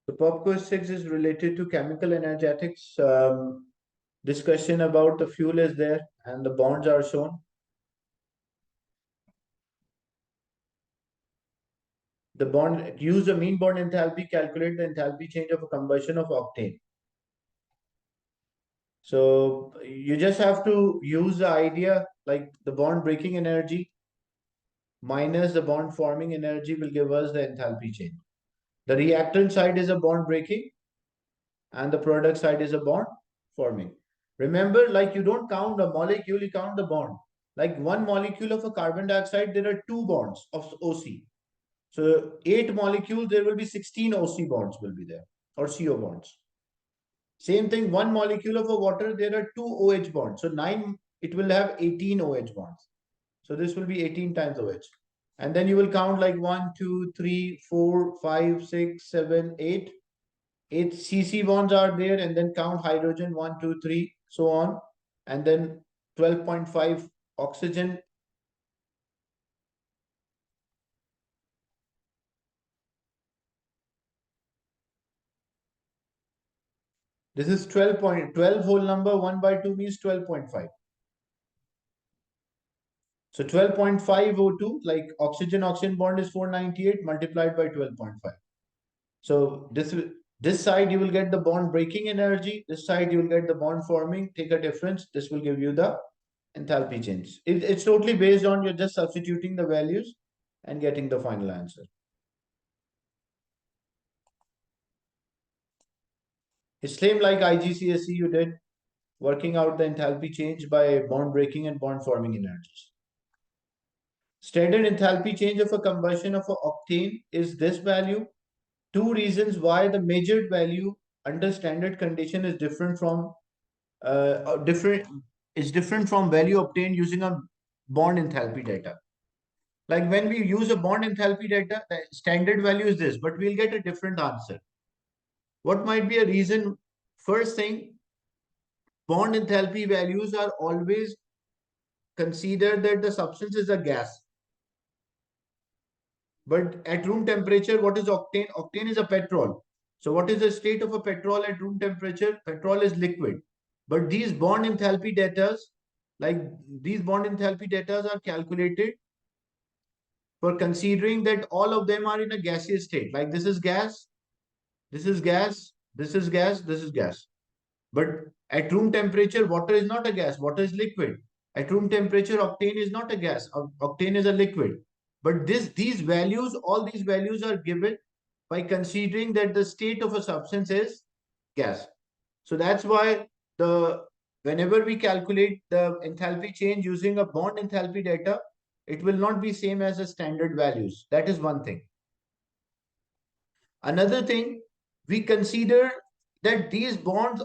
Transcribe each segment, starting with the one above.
The pop quiz 6 is related to chemical energetics. Discussion about the fuel is there and the bonds are shown. The bond, use the mean bond enthalpy, calculate the enthalpy change of a combustion of octane. So you just have to use the idea like the bond breaking energy minus the bond forming energy will give us the enthalpy change. The reactant side is a bond breaking and the product side is a bond forming. Remember, like you don't count a molecule, you count the bond. Like one molecule of a carbon dioxide, there are two bonds of OC. So 8 molecules, there will be 16 OC bonds will be there or CO bonds. Same thing, one molecule of a water, there are two OH bonds. So 9, it will have 18 OH bonds. So this will be 18 times OH. And then you will count like 1, 2, 3, 4, 5, 6, 7, 8. 8 CC bonds are there and then count hydrogen 1, 2, 3, so on. And then 12.5 oxygen. This is 12 whole number, 1 by 2 means 12.5. So 12.5 O2, like oxygen bond is 498 multiplied by 12.5. So this side you will get the bond breaking energy. This side you will get the bond forming. Take a difference. This will give you the enthalpy change. It's totally based on you're just substituting the values and getting the final answer. It's same like IGCSE you did, working out the enthalpy change by bond breaking and bond forming energies. Standard enthalpy change of a combustion of a octane is this value. Two reasons why the measured value under standard condition is different from value obtained using a bond enthalpy data. Like when we use a bond enthalpy data, the standard value is this, but we'll get a different answer. What might be a reason? First thing, bond enthalpy values are always considered that the substance is a gas. But at room temperature, what is octane? Octane is a petrol. So what is the state of a petrol at room temperature? Petrol is liquid. But these bond enthalpy data, are calculated for considering that all of them are in a gaseous state. Like this is gas, this is gas, this is gas, this is gas. But at room temperature, water is not a gas, water is liquid. At room temperature, octane is not a gas, octane is a liquid. But all these values are given by considering that the state of a substance is gas. So that's why whenever we calculate the enthalpy change using a bond enthalpy data, it will not be same as the standard values. That is one thing. Another thing, we consider that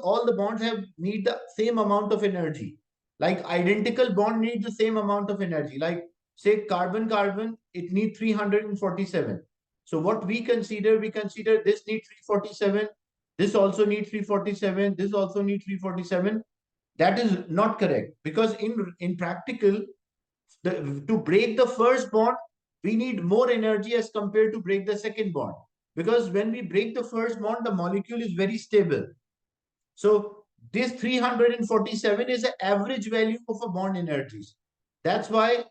all the bonds need the same amount of energy. Like identical bond need the same amount of energy. Like say carbon, it needs 347. So what we consider this need 347, this also needs 347, this also needs 347. That is not correct because in practical, to break the first bond, we need more energy as compared to break the second bond. Because when we break the first bond, the molecule is very stable. So this 347 is the average value of a bond energies. That's why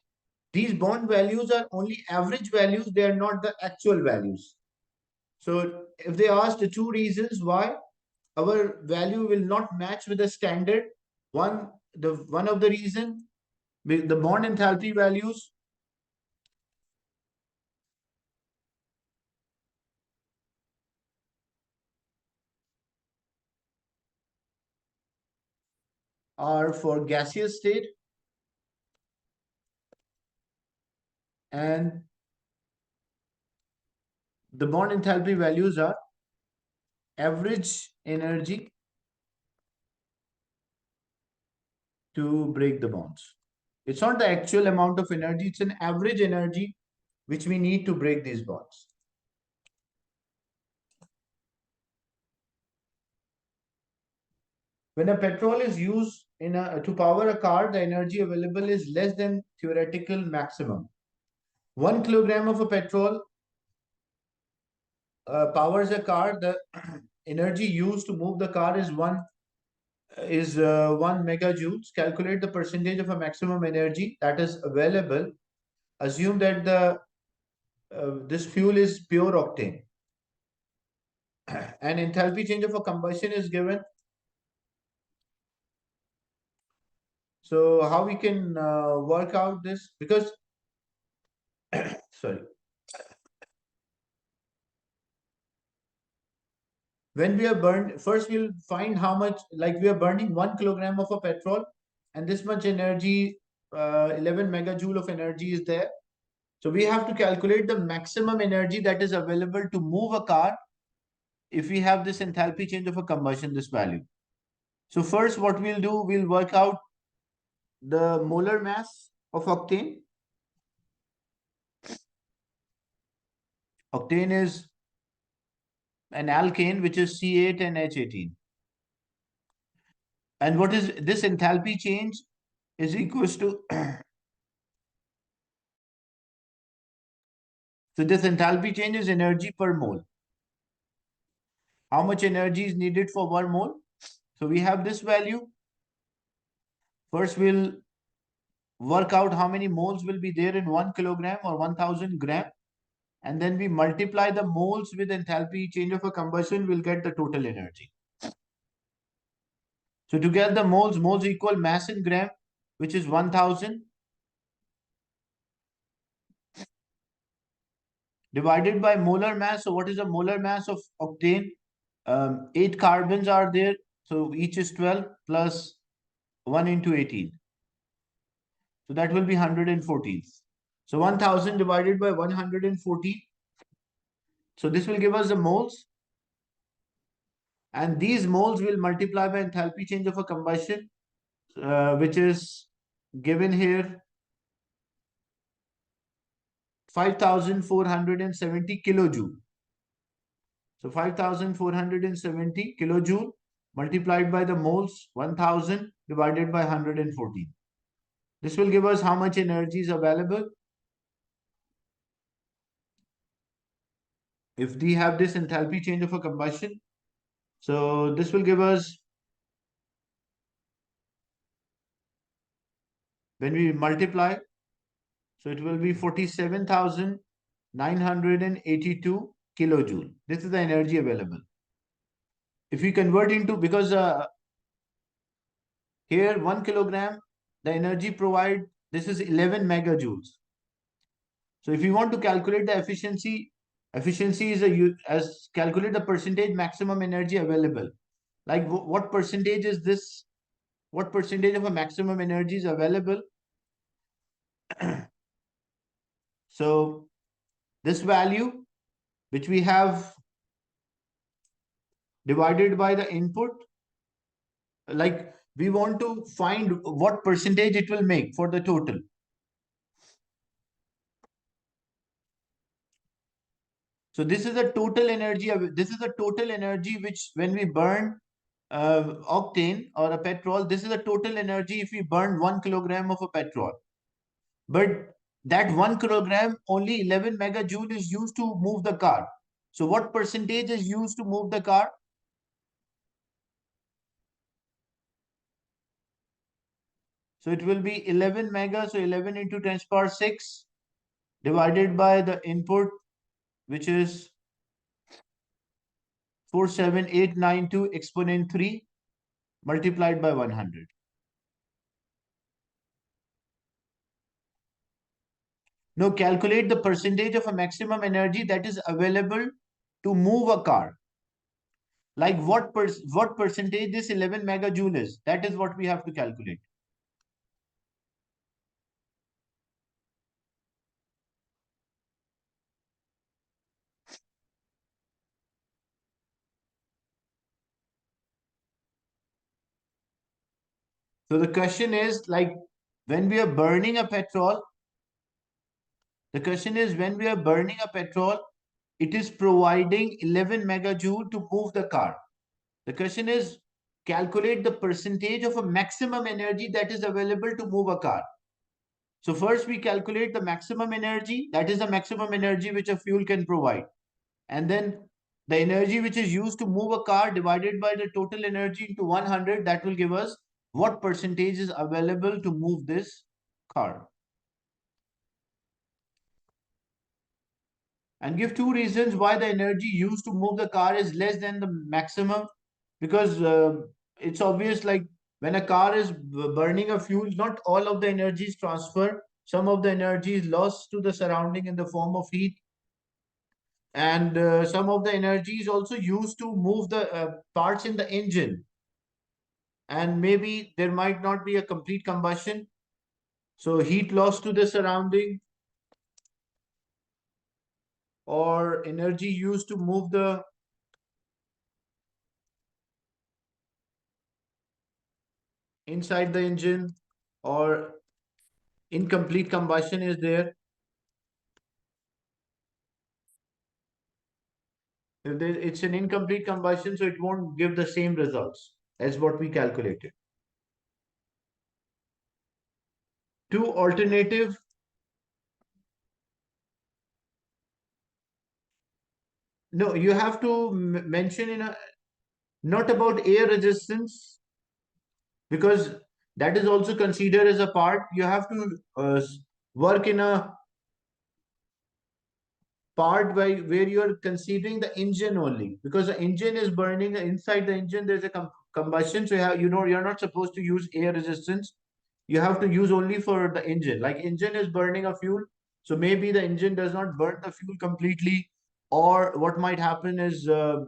these bond values are only average values. They are not the actual values. So if they ask the two reasons why our value will not match with the standard, one of the reason, the bond enthalpy values are for gaseous state and the bond enthalpy values are average energy to break the bonds. It's not the actual amount of energy, it's an average energy which we need to break these bonds. When a petrol is used to power a car, the energy available is less than theoretical maximum. 1 kilogram of a petrol powers a car, the energy used to move the car is 1 megajoules. Calculate the percentage of a maximum energy that is available. Assume that the this fuel is pure octane. And enthalpy change of a combustion is given. So how we can work out this? Because sorry, when we are burned, first we'll find how much, like we are burning 1 kilogram of a petrol, and this much energy, 11 megajoule of energy is there. So we have to calculate the maximum energy that is available to move a car if we have this enthalpy change of a combustion, this value. So first what we'll do, we'll work out the molar mass of octane. Octane is an alkane, which is C8 and H18. And what is this enthalpy change is equals to, so this enthalpy change is energy per mole. How much energy is needed for 1 mole? So we have this value. First, we'll work out how many moles will be there in 1 kilogram or 1000 gram. And then we multiply the moles with enthalpy change of a combustion, we'll get the total energy. So to get the moles equal mass in gram, which is 1000 divided by molar mass. So what is the molar mass of octane? 8 carbons are there. So each is 12 plus 1 into 18. So that will be 114. So 1000 divided by 114. So this will give us the moles. And these moles will multiply by enthalpy change of a combustion, which is given here 5470 kilojoule. So 5470 kilojoule multiplied by the moles, 1000 divided by 114. This will give us how much energy is available. If we have this enthalpy change of a combustion, so this will give us, when we multiply, so it will be 47,982 kilojoule. This is the energy available. If we convert into, because here 1 kilogram, the energy provided, this is 11 megajoules. So if you want to calculate the efficiency is as calculate the percentage maximum energy available. Like what percentage is this? What percentage of a maximum energy is available? So this value, which we have divided by the input, like we want to find what percentage it will make for the total. So this is the total energy. This is the total energy which, when we burn octane or a petrol, this is the total energy if we burn 1 kilogram of a petrol. But that 1 kilogram, only 11 megajoule is used to move the car. So what percentage is used to move the car? So it will be 11 mega. So 11 into 10 to the power 6 divided by the input, which is 47892 exponent 3 multiplied by 100. Now calculate the percentage of a maximum energy that is available to move a car. Like what percentage this 11 megajoule is? That is what we have to calculate. So the question is, like, when we are burning a petrol, the question is, when we are burning a petrol, it is providing 11 megajoule to move the car. The question is, calculate the percentage of a maximum energy that is available to move a car. So first we calculate the maximum energy, that is the maximum energy which a fuel can provide. And then the energy which is used to move a car divided by the total energy into 100, that will give us what percentage is available to move this car. And give two reasons why the energy used to move the car is less than the maximum. Because it's obvious, like when a car is burning a fuel, not all of the energy is transferred. Some of the energy is lost to the surrounding in the form of heat, and some of the energy is also used to move the parts in the engine, and maybe there might not be a complete combustion, so heat loss to the surrounding, or energy used to move the inside the engine, or incomplete combustion is there. If there, it's an incomplete combustion, so it won't give the same results as what we calculated. Two alternative, no, you have to mention in a, not about air resistance, because that is also considered as a part. You have to work in a part where you are considering the engine only, because the engine is burning inside the engine. There's a combustion, so you're not supposed to use air resistance. You have to use only for the engine. Like engine is burning a fuel, so maybe the engine does not burn the fuel completely, or what might happen is uh,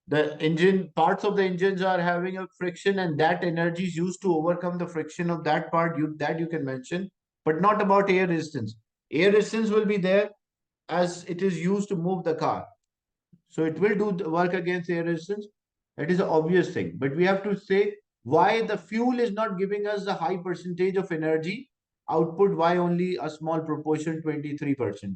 the engine parts of the engines are having a friction, and that energy is used to overcome the friction of that part. You can mention, but not about air resistance. Air resistance will be there as it is used to move the car, so it will do the work against air resistance. That is an obvious thing, but we have to say why the fuel is not giving us a high percentage of energy output, why only a small proportion, 23%.